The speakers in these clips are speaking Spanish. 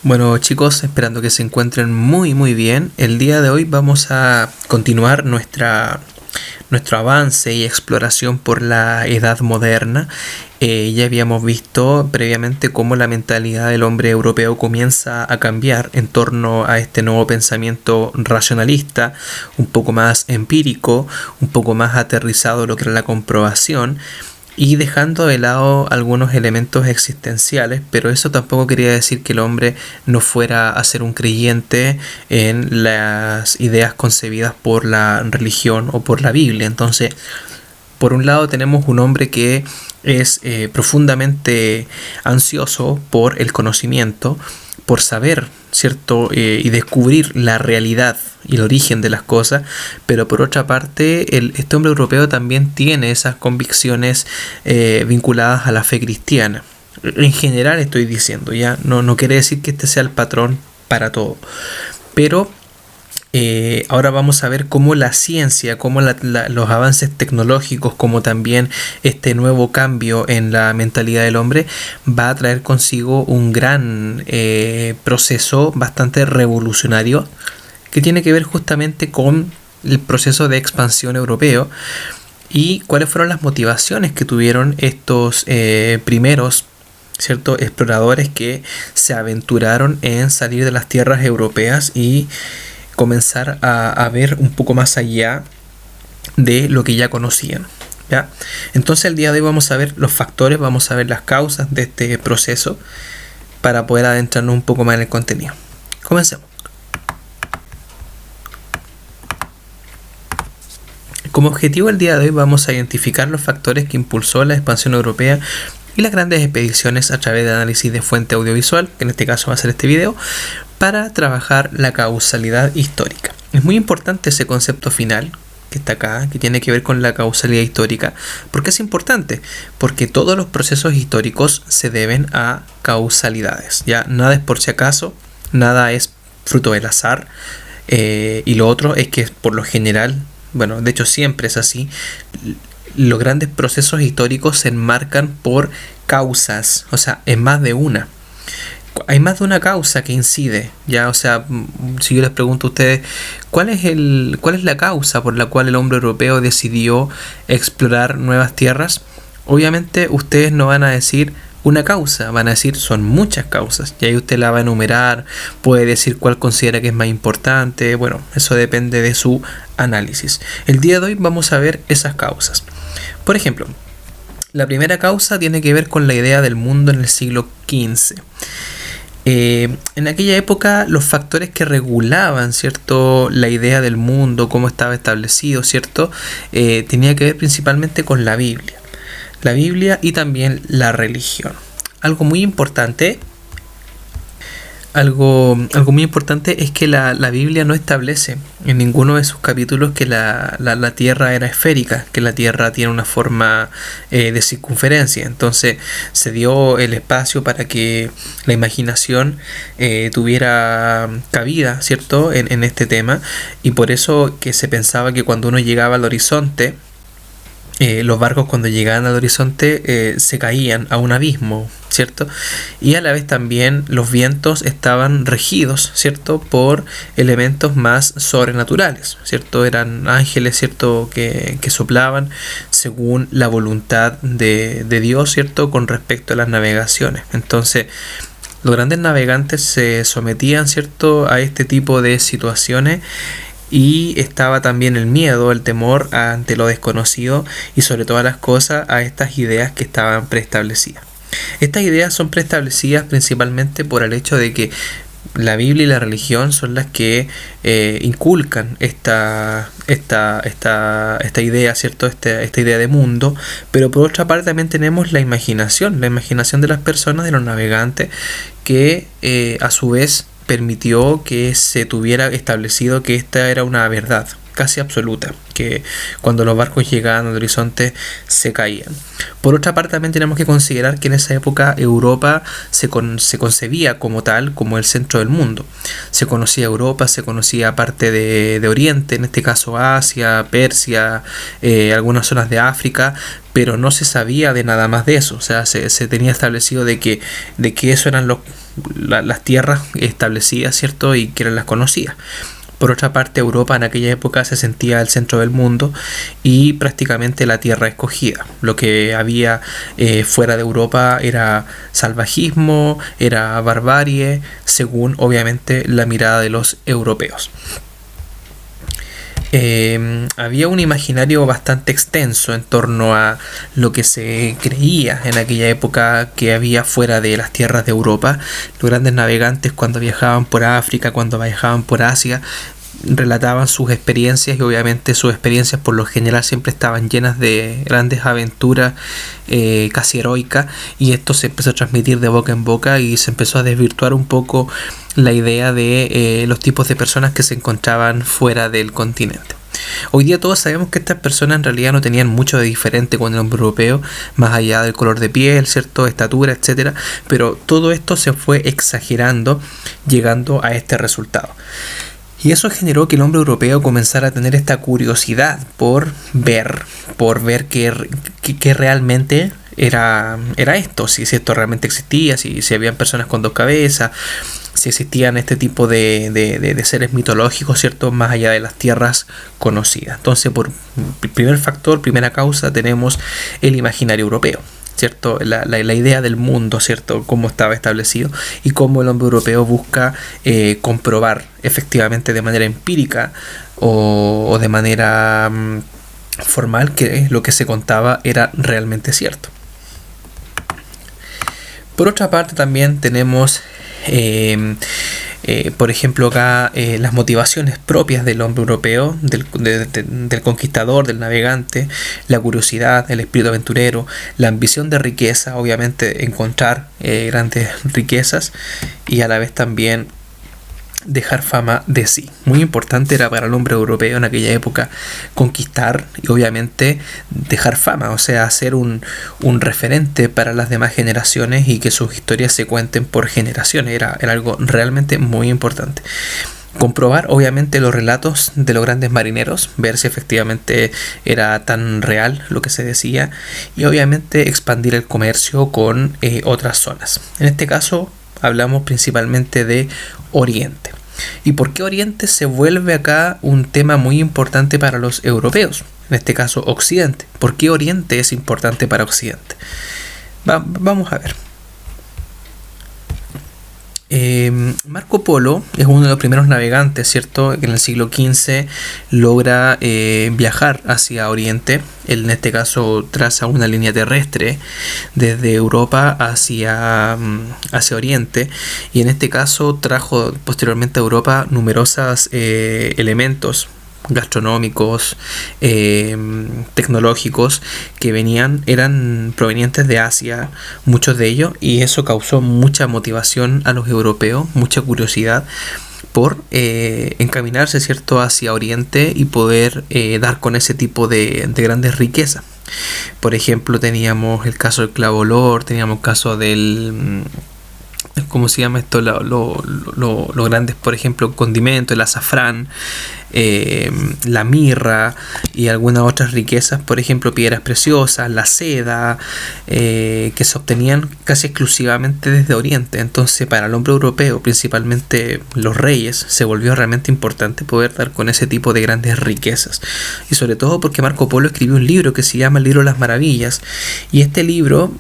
Bueno chicos, esperando que se encuentren muy bien. El día de hoy vamos a continuar nuestro avance y exploración por la edad moderna. Ya habíamos visto previamente cómo la mentalidad del hombre europeo comienza a cambiar en torno a este nuevo pensamiento racionalista, un poco más empírico, un poco más aterrizado en lo que era la comprobación, y dejando de lado algunos elementos existenciales, pero eso tampoco quería decir que el hombre no fuera a ser un creyente en las ideas concebidas por la religión o por la Biblia. Entonces, por un lado tenemos un hombre que es profundamente ansioso por el conocimiento, por saber, ¿cierto? Y descubrir la realidad y el origen de las cosas, pero por otra parte este hombre europeo también tiene esas convicciones vinculadas a la fe cristiana. En general estoy diciendo, ya no quiere decir que este sea el patrón para todo, pero ahora vamos a ver cómo la ciencia, cómo los avances tecnológicos, como también este nuevo cambio en la mentalidad del hombre va a traer consigo un gran proceso bastante revolucionario que tiene que ver justamente con el proceso de expansión europeo y cuáles fueron las motivaciones que tuvieron estos primeros, ¿cierto?, exploradores que se aventuraron en salir de las tierras europeas y comenzar a ver un poco más allá de lo que ya conocían, ¿ya? Entonces el día de hoy vamos a ver los factores, vamos a ver las causas de este proceso para poder adentrarnos un poco más en el contenido. Comencemos. Como objetivo el día de hoy vamos a identificar los factores que impulsó la expansión europea y las grandes expediciones a través de análisis de fuente audiovisual, que en este caso va a ser este video, para trabajar la causalidad histórica. Es muy importante ese concepto final que está acá, que tiene que ver con la causalidad histórica. ¿Por qué es importante? Porque todos los procesos históricos se deben a causalidades. Ya nada es por si acaso, nada es fruto del azar, y lo otro es que por lo general, bueno, de hecho siempre es así, los grandes procesos históricos se enmarcan por causas, o sea, es más de una. Hay más de una causa que incide, ya, o sea, si yo les pregunto a ustedes, ¿cuál es la causa por la cual el hombre europeo decidió explorar nuevas tierras? Obviamente ustedes no van a decir una causa, van a decir son muchas causas, y ahí usted la va a enumerar, puede decir cuál considera que es más importante, bueno, eso depende de su análisis. El día de hoy vamos a ver esas causas. Por ejemplo, la primera causa tiene que ver con la idea del mundo en el siglo XV. En aquella época los factores que regulaban, ¿cierto?, la idea del mundo, cómo estaba establecido, ¿cierto?, tenía que ver principalmente con la Biblia y también la religión. Algo muy importante es que la Biblia no establece en ninguno de sus capítulos que la Tierra era esférica, que la Tierra tiene una forma de circunferencia. Entonces se dio el espacio para que la imaginación tuviera cabida, ¿cierto?, en este tema, y por eso que se pensaba que cuando uno llegaba al horizonte, los barcos cuando llegaban al horizonte se caían a un abismo, ¿cierto? Y a la vez también los vientos estaban regidos, ¿cierto?, por elementos más sobrenaturales, ¿cierto? Eran ángeles, ¿cierto?, que soplaban según la voluntad de Dios, ¿cierto?, con respecto a las navegaciones. Entonces los grandes navegantes se sometían, ¿cierto?, a este tipo de situaciones. Y estaba también el miedo, el temor ante lo desconocido y sobre todas las cosas a estas ideas que estaban preestablecidas. Estas ideas son preestablecidas principalmente por el hecho de que la Biblia y la religión son las que inculcan esta idea, ¿cierto?, esta idea de mundo, pero por otra parte también tenemos la imaginación de las personas, de los navegantes, que a su vez permitió que se tuviera establecido que esta era una verdad casi absoluta, que cuando los barcos llegaban al horizonte se caían. Por otra parte también tenemos que considerar que en esa época Europa se concebía como tal, como el centro del mundo. Se conocía Europa, se conocía parte de Oriente, en este caso Asia, Persia, algunas zonas de África, pero no se sabía de nada más de eso. O sea, se tenía establecido de que eso eran las tierras establecidas, ¿cierto? Y que eran las conocidas. Por otra parte, Europa en aquella época se sentía el centro del mundo y prácticamente la tierra escogida. Lo que había fuera de Europa era salvajismo, era barbarie, según obviamente la mirada de los europeos. Había un imaginario bastante extenso en torno a lo que se creía en aquella época que había fuera de las tierras de Europa. Los grandes navegantes, cuando viajaban por África, cuando viajaban por Asia, relataban sus experiencias, y obviamente sus experiencias por lo general siempre estaban llenas de grandes aventuras, casi heroicas, y esto se empezó a transmitir de boca en boca y se empezó a desvirtuar un poco la idea de los tipos de personas que se encontraban fuera del continente. Hoy día todos sabemos que estas personas en realidad no tenían mucho de diferente con el hombre europeo, más allá del color de piel, ¿cierto?, estatura, etcétera, pero todo esto se fue exagerando, llegando a este resultado. Y eso generó que el hombre europeo comenzara a tener esta curiosidad por ver qué realmente era esto, si esto realmente existía, si habían personas con dos cabezas, si existían este tipo de seres mitológicos, ¿cierto?, más allá de las tierras conocidas. Entonces, por primer factor, primera causa, tenemos el imaginario europeo, ¿cierto? La idea del mundo, ¿cierto?, cómo estaba establecido y cómo el hombre europeo busca comprobar efectivamente de manera empírica o de manera formal que lo que se contaba era realmente cierto. Por otra parte, también tenemos por ejemplo acá las motivaciones propias del hombre europeo, del conquistador, del navegante, la curiosidad, el espíritu aventurero, la ambición de riqueza, obviamente encontrar grandes riquezas, y a la vez también dejar fama de sí. Muy importante era para el hombre europeo en aquella época conquistar y obviamente dejar fama, o sea, ser un referente para las demás generaciones y que sus historias se cuenten por generaciones. Era algo realmente muy importante. Comprobar obviamente los relatos de los grandes marineros, ver si efectivamente era tan real lo que se decía, y obviamente expandir el comercio con otras zonas. En este caso hablamos principalmente de Oriente. ¿Y por qué Oriente se vuelve acá un tema muy importante para los europeos? En este caso Occidente. ¿Por qué Oriente es importante para Occidente? Vamos a ver. Marco Polo es uno de los primeros navegantes, ¿cierto?, que en el siglo XV logra viajar hacia Oriente. Él en este caso traza una línea terrestre desde Europa hacia Oriente, y en este caso trajo posteriormente a Europa numerosos elementos gastronómicos, tecnológicos que eran provenientes de Asia, muchos de ellos, y eso causó mucha motivación a los europeos, mucha curiosidad por encaminarse, ¿cierto?, hacia Oriente y poder dar con ese tipo de grandes riquezas. Por ejemplo, teníamos el caso del clavo olor, teníamos el caso del ¿cómo se llama esto? Los grandes, por ejemplo, condimentos, el azafrán, la mirra y algunas otras riquezas, por ejemplo, piedras preciosas, la seda, que se obtenían casi exclusivamente desde Oriente. Entonces, para el hombre europeo, principalmente los reyes, se volvió realmente importante poder dar con ese tipo de grandes riquezas. Y sobre todo porque Marco Polo escribió un libro que se llama el Libro de las Maravillas, y este libro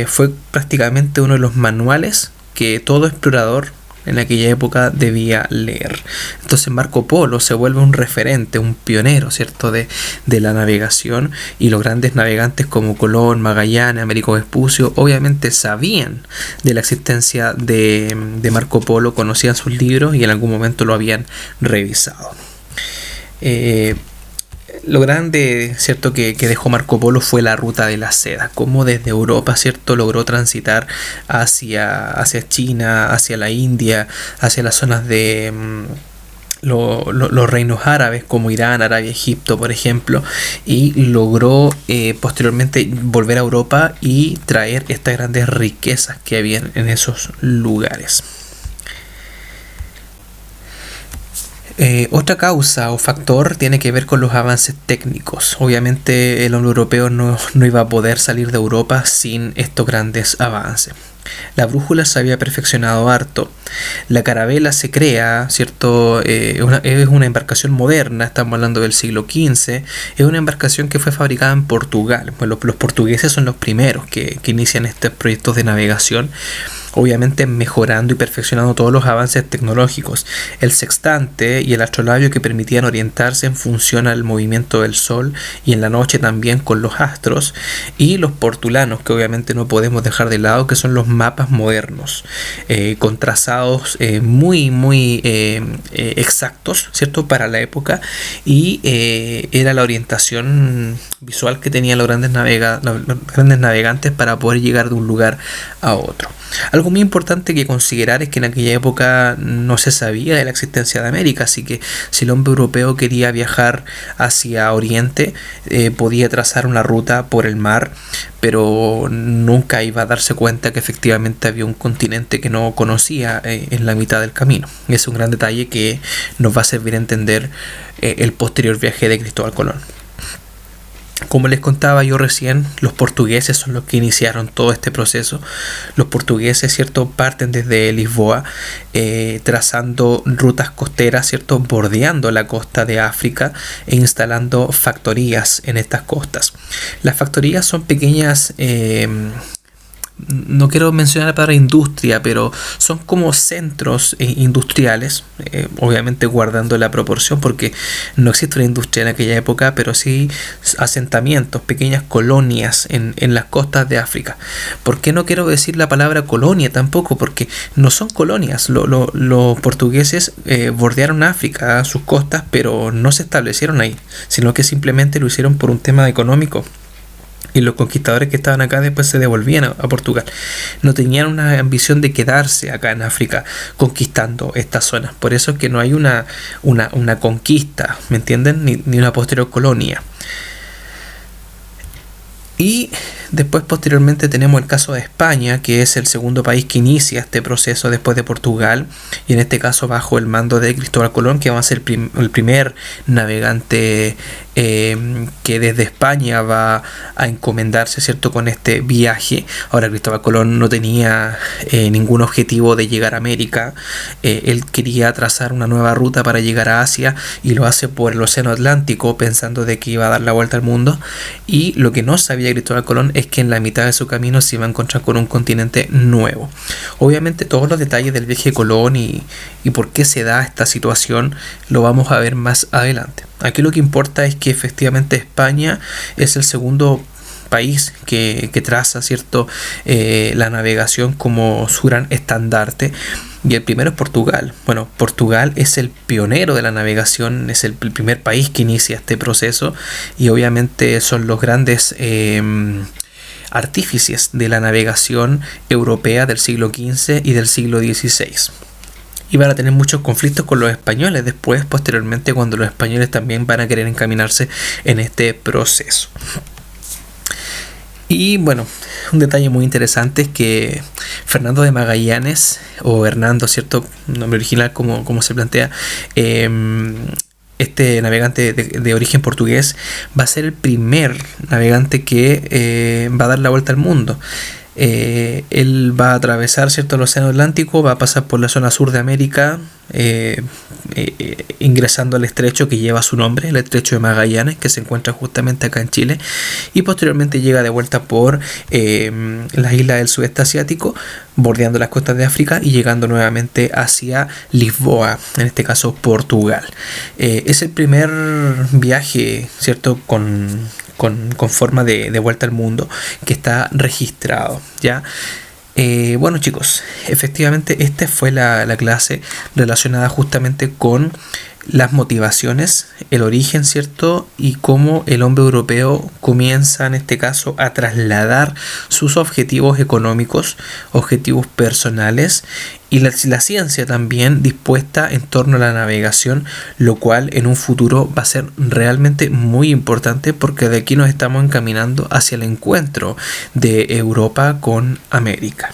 fue prácticamente uno de los manuales que todo explorador en aquella época debía leer. Entonces Marco Polo se vuelve un referente, un pionero, ¿cierto?, de la navegación, y los grandes navegantes como Colón, Magallanes, Américo Vespucio obviamente sabían de la existencia de Marco Polo, conocían sus libros y en algún momento lo habían revisado. Lo grande, ¿cierto?, que dejó Marco Polo fue la ruta de la seda, como desde Europa, ¿cierto?, logró transitar hacia China, hacia la India, hacia las zonas de los reinos árabes como Irán, Arabia, Egipto, por ejemplo, y logró posteriormente volver a Europa y traer estas grandes riquezas que habían en esos lugares. Otra causa o factor tiene que ver con los avances técnicos. Obviamente el hombre europeo no iba a poder salir de Europa sin estos grandes avances. La brújula se había perfeccionado harto. La carabela se crea, ¿cierto? Es una embarcación moderna, estamos hablando del siglo XV. Es una embarcación que fue fabricada en Portugal. Bueno, los portugueses son los primeros que inician estos proyectos de navegación, obviamente mejorando y perfeccionando todos los avances tecnológicos. El sextante y el astrolabio que permitían orientarse en función al movimiento del sol y en la noche también con los astros, y los portulanos, que obviamente no podemos dejar de lado, que son los mapas modernos, con trazados muy exactos, ¿cierto?, para la época, y era la orientación visual que tenían los grandes navegantes para poder llegar de un lugar a otro. Algo muy importante que considerar es que en aquella época no se sabía de la existencia de América, así que si el hombre europeo quería viajar hacia Oriente, podía trazar una ruta por el mar, pero nunca iba a darse cuenta que efectivamente había un continente que no conocía en la mitad del camino. Es un gran detalle que nos va a servir a entender el posterior viaje de Cristóbal Colón. Como les contaba yo recién, los portugueses son los que iniciaron todo este proceso. Los portugueses, ¿cierto?, parten desde Lisboa, trazando rutas costeras, ¿cierto?, bordeando la costa de África e instalando factorías en estas costas. Las factorías son pequeñas, no quiero mencionar la palabra industria, pero son como centros industriales, obviamente guardando la proporción, porque no existe una industria en aquella época, pero sí asentamientos, pequeñas colonias en las costas de África. ¿Por qué no quiero decir la palabra colonia tampoco? Porque no son colonias. Los portugueses bordearon África, sus costas, pero no se establecieron ahí, sino que simplemente lo hicieron por un tema económico. Y los conquistadores que estaban acá después se devolvían a Portugal. No tenían una ambición de quedarse acá en África conquistando estas zonas. Por eso es que no hay una conquista, ¿me entienden? Ni una posterior colonia. Y después, posteriormente, tenemos el caso de España, que es el segundo país que inicia este proceso después de Portugal, y en este caso bajo el mando de Cristóbal Colón, que va a ser el primer navegante que desde España va a encomendarse, ¿cierto?, con este viaje. Ahora, Cristóbal Colón no tenía ningún objetivo de llegar a América. Él quería trazar una nueva ruta para llegar a Asia, y lo hace por el Océano Atlántico, pensando de que iba a dar la vuelta al mundo. Y lo que no sabía Cristóbal Colón es que en la mitad de su camino se iba a encontrar con un continente nuevo. Obviamente todos los detalles del viaje de Colón y por qué se da esta situación lo vamos a ver más adelante. Aquí lo que importa es que efectivamente España es el segundo país que traza, ¿cierto?, la navegación como su gran estandarte. Y el primero es Portugal. Bueno, Portugal es el pionero de la navegación, es el primer país que inicia este proceso, y obviamente son los grandes artífices de la navegación europea del siglo XV y del siglo XVI. Y van a tener muchos conflictos con los españoles después, posteriormente, cuando los españoles también van a querer encaminarse en este proceso. Y bueno, un detalle muy interesante es que Fernando de Magallanes, o Hernando, ¿cierto?, nombre original como se plantea, este navegante de origen portugués va a ser el primer navegante que va a dar la vuelta al mundo. Él va a atravesar, ¿cierto?, el Océano Atlántico, va a pasar por la zona sur de América, ingresando al estrecho que lleva su nombre, el estrecho de Magallanes, que se encuentra justamente acá en Chile, y posteriormente llega de vuelta por las islas del sudeste asiático, bordeando las costas de África y llegando nuevamente hacia Lisboa, en este caso Portugal. Es el primer viaje, ¿cierto?, con forma de vuelta al mundo que está registrado, ¿ya? Bueno, chicos, efectivamente esta fue la clase relacionada justamente con las motivaciones, el origen, ¿cierto?, y cómo el hombre europeo comienza en este caso a trasladar sus objetivos económicos, objetivos personales, y la ciencia también dispuesta en torno a la navegación, lo cual en un futuro va a ser realmente muy importante, porque de aquí nos estamos encaminando hacia el encuentro de Europa con América.